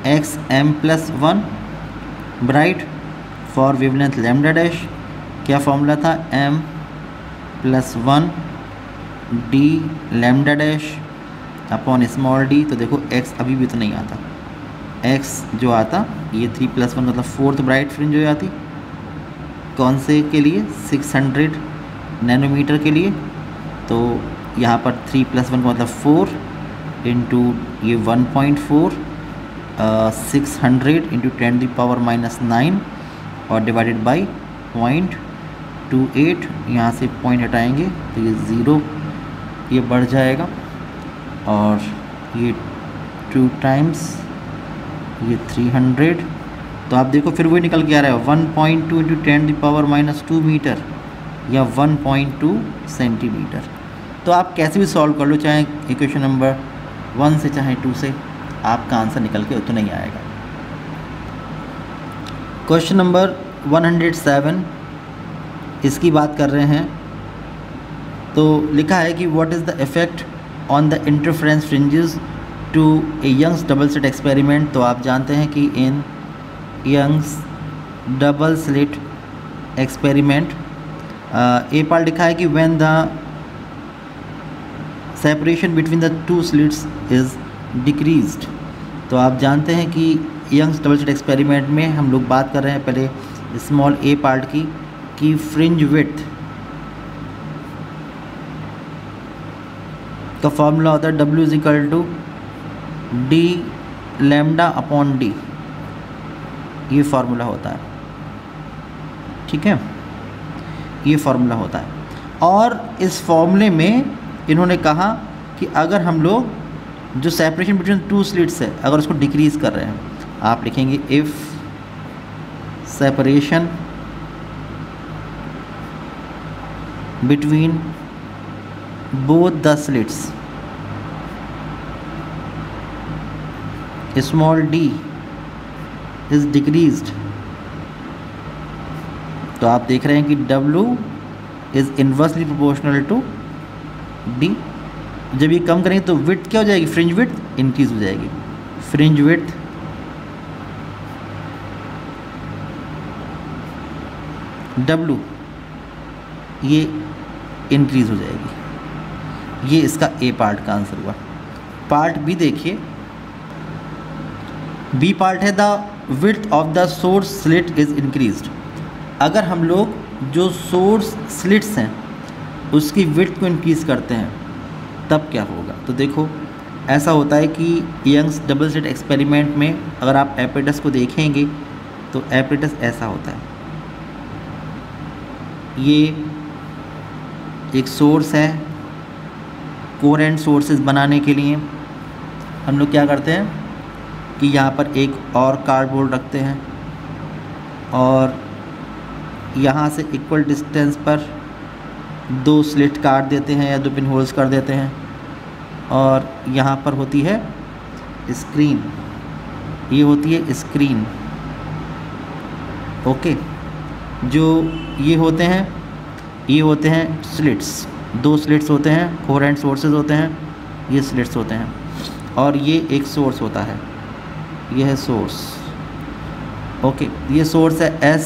X M plus 1 bright for wavelength lambda dash, क्या फॉर्मूला था m plus 1 D lambda dash upon small D. तो देखो x अभी भी तो नहीं आता, x जो आता ये 3+1 मतलब 4th ब्राइट फ्रिंज हो जाती, कौन से के लिए 600 नैनोमीटर के लिए। तो यहाँ पर 3+1 का मतलब 4 इंटू ये 1.4 600 इंटू 10⁻⁹ और डिवाइडेड बाई 0.28, यहाँ से पॉइंट हटाएंगे तो ये 0 ये बढ़ जाएगा और ये 2 टाइम्स ये 300। तो आप देखो फिर वही निकल के आ रहा है 1.2 इंटू 10⁻⁻2 मीटर या 1.2 सेंटीमीटर। तो आप कैसे भी सॉल्व कर लो, चाहे इक्वेशन नंबर 1 से चाहे 2 से, आपका आंसर निकल के उतना ही आएगा। क्वेश्चन नंबर 107 इसकी बात कर रहे हैं। तो लिखा है कि what is the effect on the interference fringes to a Young's double slit experiment. तो आप जानते हैं कि in Young's double slit experiment a part लिखा है कि when the separation between the 2 slits is decreased. तो आप जानते हैं कि यंग्स डबल स्लिट एक्सपेरिमेंट में हम लोग बात कर रहे हैं पहले स्मॉल ए पार्ट की कि फ्रिंज विड्थ का फॉर्मूला होता है W is equal to D lambda upon D, ये फार्मूला होता है, ठीक है, ये फार्मूला होता है। और इस फॉर्मूले में इन्होंने कहा कि अगर हम लोग जो सेपरेशन बिटवीन 2 स्लिट्स है अगर उसको डिक्रीज़ कर रहे हैं, आप लिखेंगे if separation between both the slits small d is decreased. तो आप देख रहे हैं कि W is inversely proportional to D। जब ये कम करेंगे तो विड्थ क्या हो जाएगी, फ्रिंज विड्थ इंक्रीज हो जाएगी, फ्रिंज विड्थ W ये इंक्रीज हो जाएगी। ये इसका ए पार्ट का आंसर हुआ। पार्ट बी देखिए, बी पार्ट है the width of the source slit is increased. अगर हम लोग जो सोर्स स्लिट्स हैं उसकी विड्थ को इंक्रीज करते हैं तब क्या होगा। तो देखो ऐसा होता है कि यंग्स डबल स्लिट एक्सपेरिमेंट में अगर आप एपरेटस को देखेंगे तो एपरेटस ऐसा होता है। ये एक सोर्स है। कोहेरेंट सोर्सेज बनाने के लिए हम लोग क्या करते हैं कि यहाँ पर एक और कार्डबोर्ड रखते हैं और यहाँ से इक्वल डिस्टेंस पर 2 स्लिट काट देते हैं या 2 पिन होल्स कर देते हैं और यहाँ पर होती है स्क्रीन। ये होती है स्क्रीन। ओके, जो ये होते हैं स्लिट्स। 2 स्लिट्स होते हैं, कोहेरेंट सोर्सेज होते हैं, ये स्लिट्स होते हैं और ये एक सोर्स होता है। ये है सोर्स। ओके, ये सोर्स है S।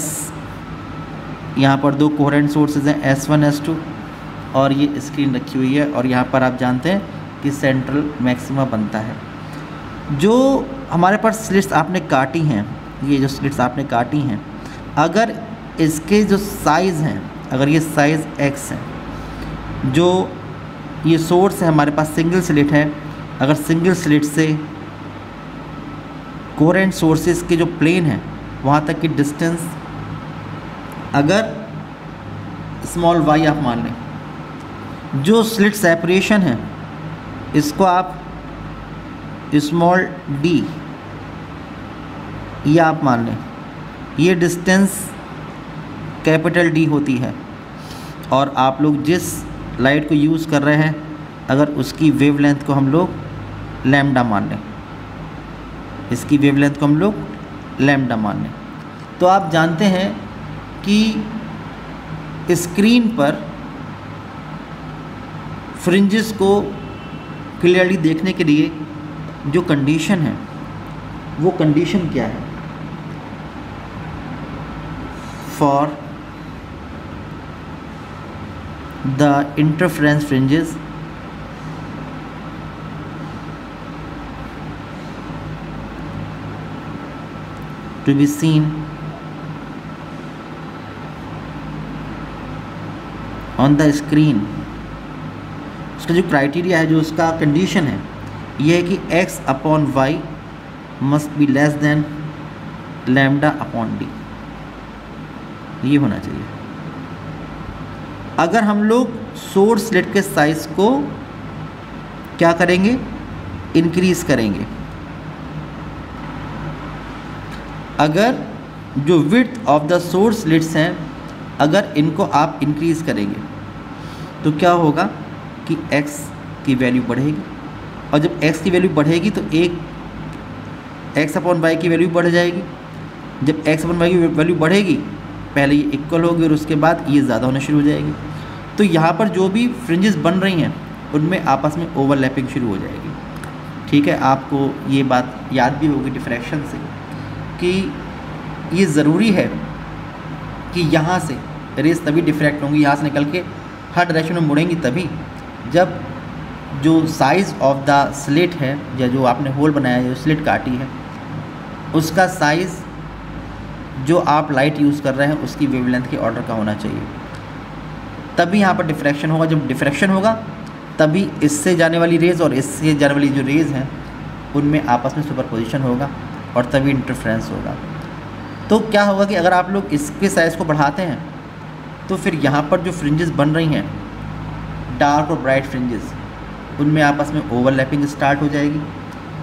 यहाँ पर 2 कोहेरेंट सोर्सेज हैं S1 S2 और ये स्क्रीन रखी हुई है और यहाँ पर आप जानते हैं कि सेंट्रल मैक्सिमा बनता है। जो हमारे पास स्लिट्स आपने काटी हैं, ये जो स्लिट्स आपने काटी हैं, अगर इसके जो साइज़ हैं, अगर ये साइज़ X है, जो ये सोर्स है हमारे पास सिंगल स्लिट है, अगर सिंगल स्लिट से कोहेरेंट सोर्सेज के जो प्लेन है वहाँ तक की डिस्टेंस अगर स्मॉल y आप मान लें, जो स्लिट सेपरेशन है इसको आप स्मॉल d ये आप मान लें, ये डिस्टेंस कैपिटल D होती है और आप लोग जिस लाइट को यूज़ कर रहे हैं अगर उसकी वेवलेंथ को हम लोग लैम्डा मान लें, इसकी वेवलेंथ को हम लोग लैम्डा मान लें, तो आप जानते हैं कि स्क्रीन पर फ्रिंजेस को क्लियरली देखने के लिए जो कंडीशन है वो कंडीशन क्या है? For the interference fringes to be seen on the screen, उसका जो क्राइटेरिया है, जो उसका कंडीशन है, ये है कि x upon y must be less than lambda upon d। ये होना चाहिए। अगर हम लोग सोर्स स्लिट के साइज को क्या करेंगे? इंक्रीज करेंगे। अगर जो width of the source slits हैं, अगर इनको आप इंक्रीज़ करेंगे तो क्या होगा कि x की वैल्यू बढ़ेगी और जब x की वैल्यू बढ़ेगी तो एक x अपॉन y की वैल्यू बढ़ जाएगी। जब x अपॉन y की वैल्यू बढ़ेगी, पहले ये इक्वल होगी और उसके बाद ये ज़्यादा होना शुरू हो जाएगी। तो यहाँ पर जो भी फ्रिंजेस बन रही हैं उनमें आपस में ओवरलैपिंग शुरू हो जाएगी। ठीक है, आपको ये बात याद भी होगी डिफ्रैक्शन से कि ये ज़रूरी है कि यहाँ से रेस तभी डिफ्रैक्ट होंगी, यहाँ से निकल के हर डायरेक्शन में मुड़ेंगी तभी जब जो साइज़ ऑफ द स्लिट है या जो आपने होल बनाया है, जो स्लिट काटी है, उसका साइज़ जो आप लाइट यूज़ कर रहे हैं उसकी वेवलेंथ के ऑर्डर का होना चाहिए। तभी यहाँ पर डिफ्रैक्शन होगा। जब डिफ्रैक्शन होगा तभी इससे जाने वाली रेज़ और इससे जाने वाली जो रेज़ हैं उनमें आपस में सुपरपोजिशन होगा और तभी इंटरफ्रेंस होगा। तो क्या होगा कि अगर आप लोग इसके साइज़ को बढ़ाते हैं तो फिर यहाँ पर जो फ्रिंजेस बन रही हैं, डार्क और ब्राइट फ्रिंजेस, उनमें आपस में ओवरलैपिंग स्टार्ट हो जाएगी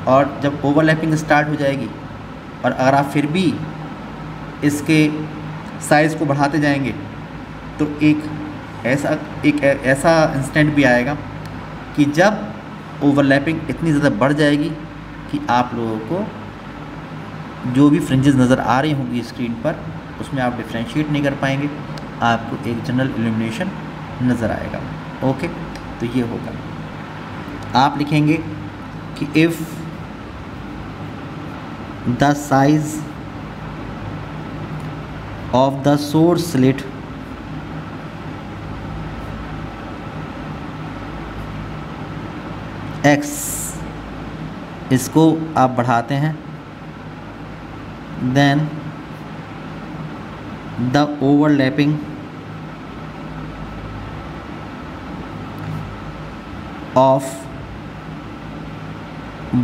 और जब ओवरलैपिंग स्टार्ट हो जाएगी और अगर आप फिर भी इसके साइज़ को बढ़ाते जाएंगे तो एक ऐसा इंस्टेंट भी आएगा कि जब ओवरलैपिंग इतनी ज़्यादा बढ़ जाएगी कि आप लोगों को जो भी फ्रिंजेस नज़र आ रही होंगी स्क्रीन पर उसमें आप डिफ्रेंशिएट नहीं कर पाएंगे, आपको एक जनरल इल्यूमिनेशन नज़र आएगा। ओके, तो ये होगा। आप लिखेंगे कि if the size of the source slit x, इसको आप बढ़ाते हैं, then the overlapping of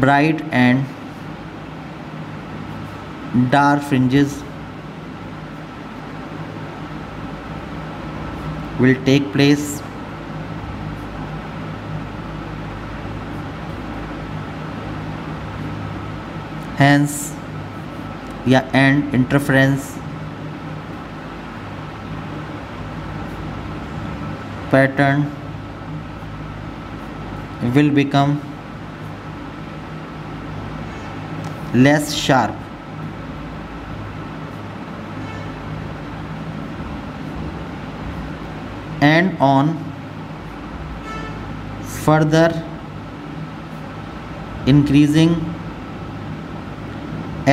bright and dark fringes will take place hence and interference pattern will become less sharp and on further increasing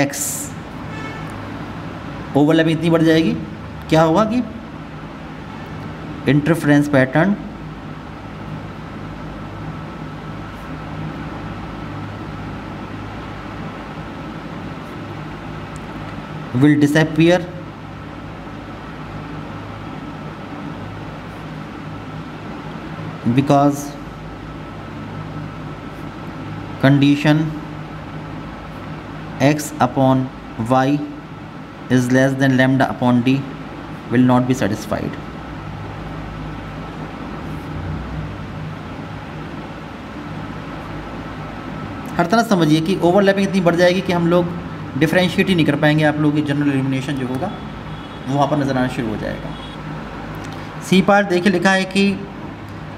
x overlapping इतनी बढ़ जाएगी, क्या होगा कि interference pattern will disappear because condition x upon y is less than lambda upon d will not be satisfied. हर तरह समझिए कि overlapping इतनी बढ़ जाएगी कि हम लोग डिफ्रेंशिएट ही नहीं कर पाएंगे, आप लोगों की जनरल एलिमिनेशन जो होगा वो वहाँ पर नज़र आना शुरू हो जाएगा। सी पार्ट देखिए लिखा है कि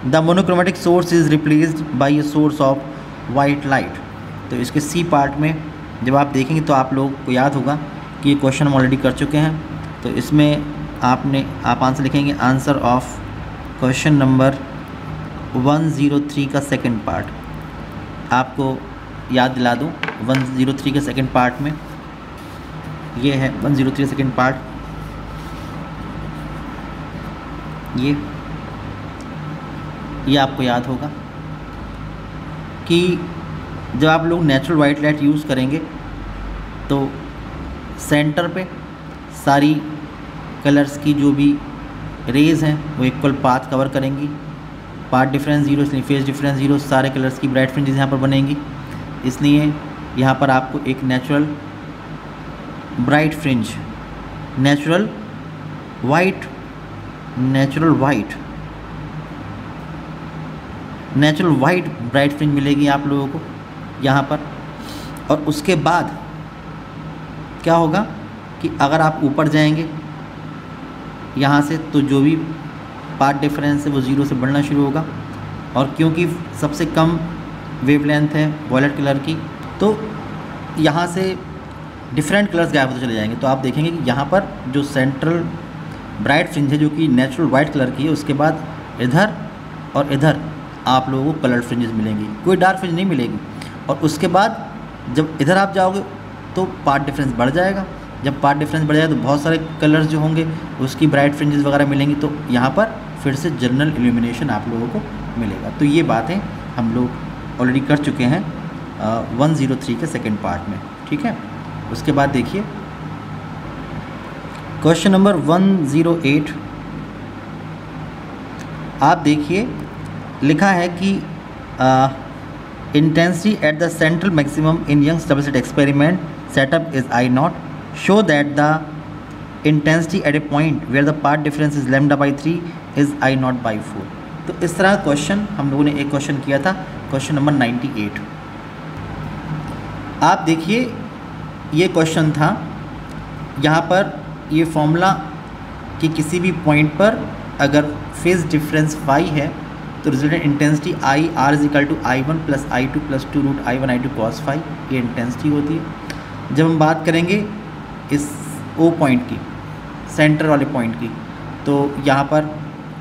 the monochromatic source is replaced by a source of white light. तो इसके सी पार्ट में जब आप देखेंगे तो आप लोग को याद होगा कि ये क्वेश्चन हम ऑलरेडी कर चुके हैं। तो इसमें आप आंसर लिखेंगे आंसर ऑफ क्वेश्चन नंबर 103 का सेकंड पार्ट। आपको याद दिला दूँ 103 के सेकंड पार्ट में ये है 103 सेकंड पार्ट, ये आपको याद होगा कि जब आप लोग नेचुरल वाइट लाइट यूज़ करेंगे तो सेंटर पे सारी कलर्स की जो भी रेज़ हैं वो इक्वल पाथ कवर करेंगी, पाथ डिफरेंस ज़ीरो इसलिए फेज डिफरेंस ज़ीरो, सारे कलर्स की ब्राइट फ्रिंजेस यहाँ पर बनेंगी, इसलिए यहाँ पर आपको एक natural bright fringe natural white bright fringe मिलेगी आप लोगों को यहाँ पर। और उसके बाद क्या होगा कि अगर आप ऊपर जाएंगे यहाँ से तो जो भी पाथ डिफरेंस है वो ज़ीरो से बढ़ना शुरू होगा, और क्योंकि सबसे कम वेवलेंथ है वॉयलेट कलर की तो यहाँ से डिफरेंट कलर्स गायब होते चले जाएंगे। तो आप देखेंगे कि यहाँ पर जो सेंट्रल ब्राइट फ्रिंज है जो कि नेचुरल वाइट कलर की है, उसके बाद इधर और इधर आप लोगों को कलर्ड फ्रिंजेस मिलेंगी, कोई डार्क फ्रिंज नहीं मिलेगी। और उसके बाद जब इधर आप जाओगे तो पार्ट डिफरेंस बढ़ जाएगा, जब पार्ट डिफरेंस बढ़ जाएगा तो बहुत सारे कलर्स जो होंगे उसकी ब्राइट फ्रिंजेस वगैरह मिलेंगी, तो यहाँ पर फिर से जनरल इल्यूमिनेशन आप लोगों को मिलेगा। तो ये बातें हम लोग ऑलरेडी कर चुके हैं 103 के सेकेंड पार्ट में, ठीक है। उसके बाद देखिए क्वेश्चन नंबर 108, आप देखिए लिखा है कि intensity at the central maximum in Young's double slit experiment setup is I0, show that the intensity at a point where the path difference is λ/3 is I0/4। तो इस तरह क्वेश्चन हम लोगों ने एक क्वेश्चन किया था, क्वेश्चन नंबर 98। आप देखिए ये क्वेश्चन था, यहाँ पर ये फॉर्मूला कि किसी भी पॉइंट पर अगर फेज डिफरेंस फाई है तो resultant intensity I R is equal to I1 + I2 + 2 root I1 I2 cos phi, ये इंटेंसिटी होती है। जब हम बात करेंगे इस ओ पॉइंट की, सेंटर वाले पॉइंट की, तो यहाँ पर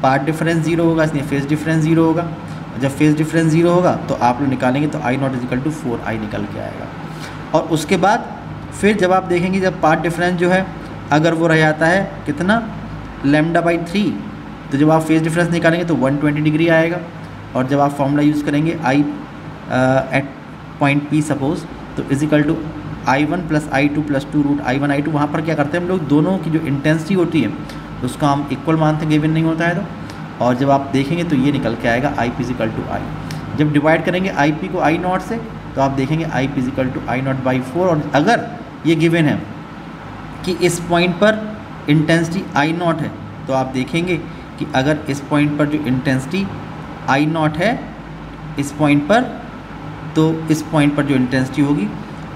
पार्ट डिफरेंस ज़ीरो होगा इसलिए फेज डिफरेंस ज़ीरो होगा। जब फेज डिफरेंस ज़ीरो होगा तो आप लोग निकालेंगे तो I0 is equal to 4I निकल के आएगा। और उसके बाद फिर जब आप देखेंगे जब पार्ट डिफरेंस जो है अगर वो रह जाता है कितना λ/3, तो जब आप फेज डिफरेंस निकालेंगे तो 120 डिग्री आएगा। और जब आप फॉर्मूला यूज़ करेंगे I at point P suppose, तो is equal to I1 + I2 + 2 root I1 I2। वहाँ पर क्या करते हैं हम लोग, दोनों की जो इंटेंसिटी होती है उसको हम इक्वल मानते हैं, गिवन नहीं होता है तो। और जब आप देखेंगे तो ये निकल के आएगा IP = I। जब डिवाइड करेंगे IP को I0 से तो आप देखेंगे I P is equal to I not by 4। और अगर ये गिवन है कि इस पॉइंट पर इंटेंसिटी आई नॉट है, तो आप देखेंगे कि अगर इस पॉइंट पर जो इंटेंसिटी आई नॉट है इस पॉइंट पर, तो इस पॉइंट पर जो इंटेंसिटी होगी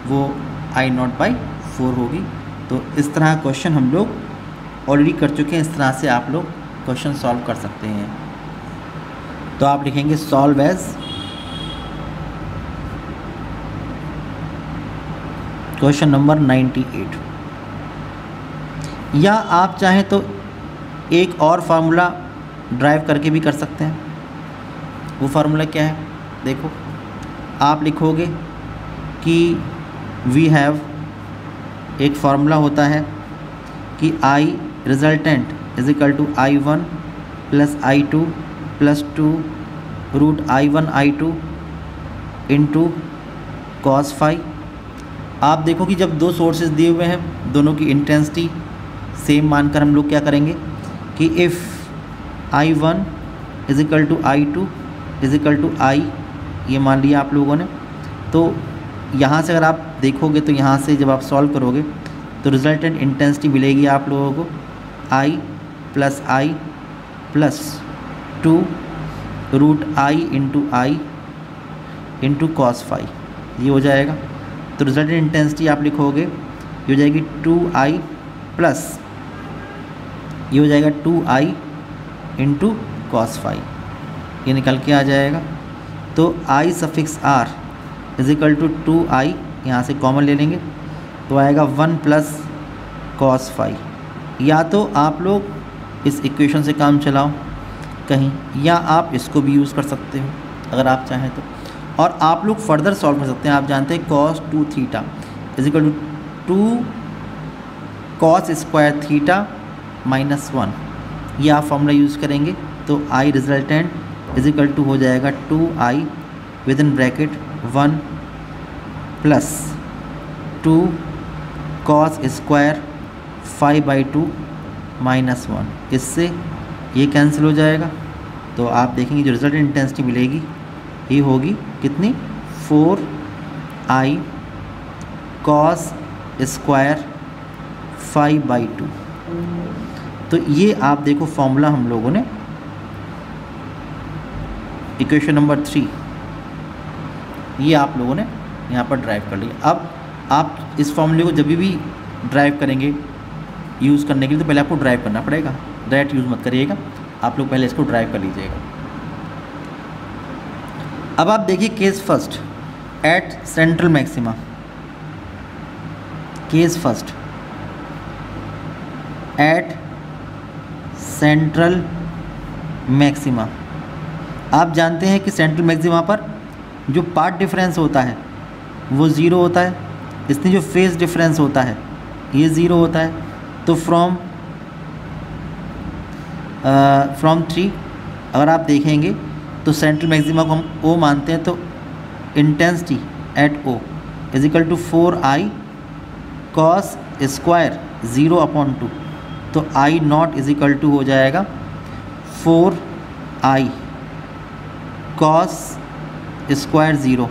वो आई नॉट बाई 4 होगी। तो इस तरह क्वेश्चन हम लोग ऑलरेडी कर चुके हैं, इस तरह से आप लोग क्वेश्चन सॉल्व कर सकते हैं। तो आप लिखेंगे सॉल्व एज क्वेश्चन नंबर 98। या आप चाहें तो एक और फार्मूला ड्राइव करके भी कर सकते हैं। वो फार्मूला क्या है, देखो आप लिखोगे कि वी हैव, एक फार्मूला होता है कि I resultant is equal to I1 plus I2 plus 2 root I1 I2 into cos phi. आप देखो कि जब दो सोर्सेज दिए हुए हैं, दोनों की इंटेंसिटी सेम मानकर हम लोग क्या करेंगे कि if I1 is equal to I2 is equal to I, ये मान लिया आप लोगों ने। तो यहाँ से अगर आप देखोगे तो यहाँ से जब आप सॉल्व करोगे तो रिजल्टेंट इंटेंसिटी मिलेगी आप लोगों को I plus 2 root I into cos phi, ये हो जाएगा। तो रिजल्टेंट इंटेंसिटी आप लिखोगे ये हो जाएगी 2I प्लस ये हो जाएगा 2I इंटू कॉस फाई, ये निकल के आ जाएगा। तो I suffix R is equal to 2I, यहाँ से कॉमन ले लेंगे तो आएगा 1 प्लस कॉस फाई। या तो आप लोग इस इक्वेशन से काम चलाओ कहीं, या आप इसको भी यूज़ कर सकते हो अगर आप चाहें तो। और आप लोग फर्दर सॉल्व कर सकते हैं। आप जानते हैं cos 2 theta is equal to 2 cos square theta minus 1, ये आप फॉर्मूला यूज़ करेंगे। तो I resultant is equal to हो जाएगा 2I with in bracket 1 plus 2 cos square 5/2 minus 1, इससे ये कैंसिल हो जाएगा। तो आप देखेंगे जो रिजल्ट इंटेंसिटी मिलेगी ये होगी कितनी, 4I cos स्क्वायर 5/2। तो ये आप देखो फॉर्मूला हम लोगों ने इक्वेशन नंबर 3 ये आप लोगों ने यहाँ पर ड्राइव कर लिया। अब आप इस फॉर्मूले को जब भी ड्राइव करेंगे यूज़ करने के लिए तो पहले आपको ड्राइव करना पड़ेगा, डायरेक्ट यूज़ मत करिएगा, आप लोग पहले इसको ड्राइव कर लीजिएगा। अब आप देखिए case first at central maxima, case first at central maxima. आप जानते हैं कि सेंट्रल मैक्सिमा पर जो पाथ डिफरेंस होता है वो ज़ीरो होता है, इसमें जो फेज डिफरेंस होता है ये ज़ीरो होता है। तो फ्रॉम 3 अगर आप देखेंगे तो सेंट्रल मैक्सिमा को हम O मानते हैं, तो intensity at O is equal to 4I cos square 0/2। तो I not is equal to हो जाएगा 4I cos स्क्वायर 0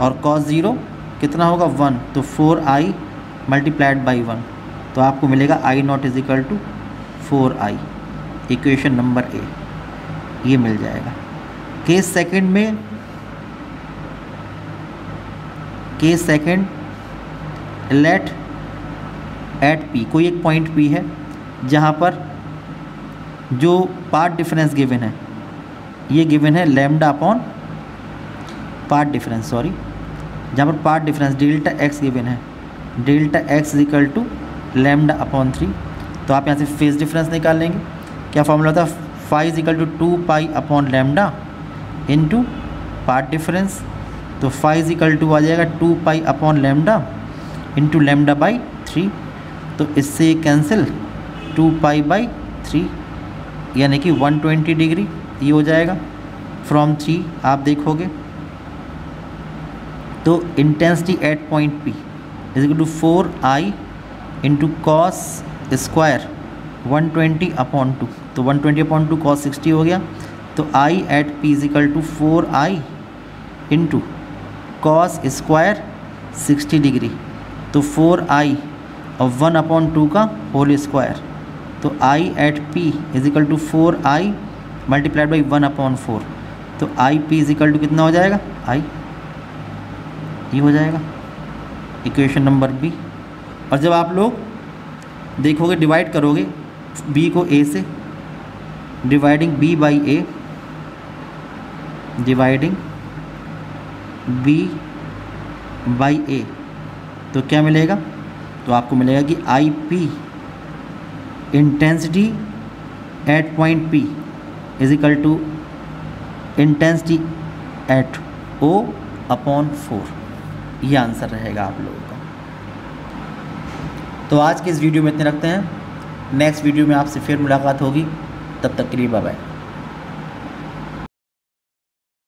और cos 0 कितना होगा 1, तो 4I मल्टीप्लाइड बाई 1, तो आपको मिलेगा I not is equal to 4I। Equation number A ये मिल जाएगा। केस सेकंड में, case second let at P, कोई एक पॉइंट P है जहाँ पर जो पाथ डिफरेंस गिवन है ये गिवन है lambda upon path difference, sorry, जहाँ पर path difference delta x given है, delta x is equal to lambda upon 3। तो आप यहाँ से फेज डिफरेंस निकाल लेंगे। क्या फॉर्मूला था, phi is equal to 2 upon lambda into path difference. तो फाई इज इक्वल टू आ जाएगा 2 upon lambda into lambda by 3। तो इससे कैंसिल 2 /3 यानी कि 120 डिग्री ये हो जाएगा। फ्रॉम 3 आप देखोगे तो intensity at point P is equal to 4I into cos square 120/2, तो 120/2 cos 60 हो गया। तो I at P is equal to 4I into cos square 60 degree, तो 4i और 1/2 का होल स्क्वायर, तो i at p is equal to 4i multiplied by 1/4, तो I P is equal to कितना हो जाएगा, आई ये हो जाएगा इक्वेशन नंबर बी। और जब आप लोग देखोगे डिवाइड करोगे b को a से, dividing b by a, dividing b by a, तो क्या मिलेगा, तो आपको मिलेगा कि I P intensity at point P is equal to intensity at O/4। ये आंसर रहेगा आप लोगों का। तो आज के इस वीडियो में इतने रखते हैं, नेक्स्ट वीडियो में आपसे फिर मुलाकात होगी, तब तक के लिए बाय बाय।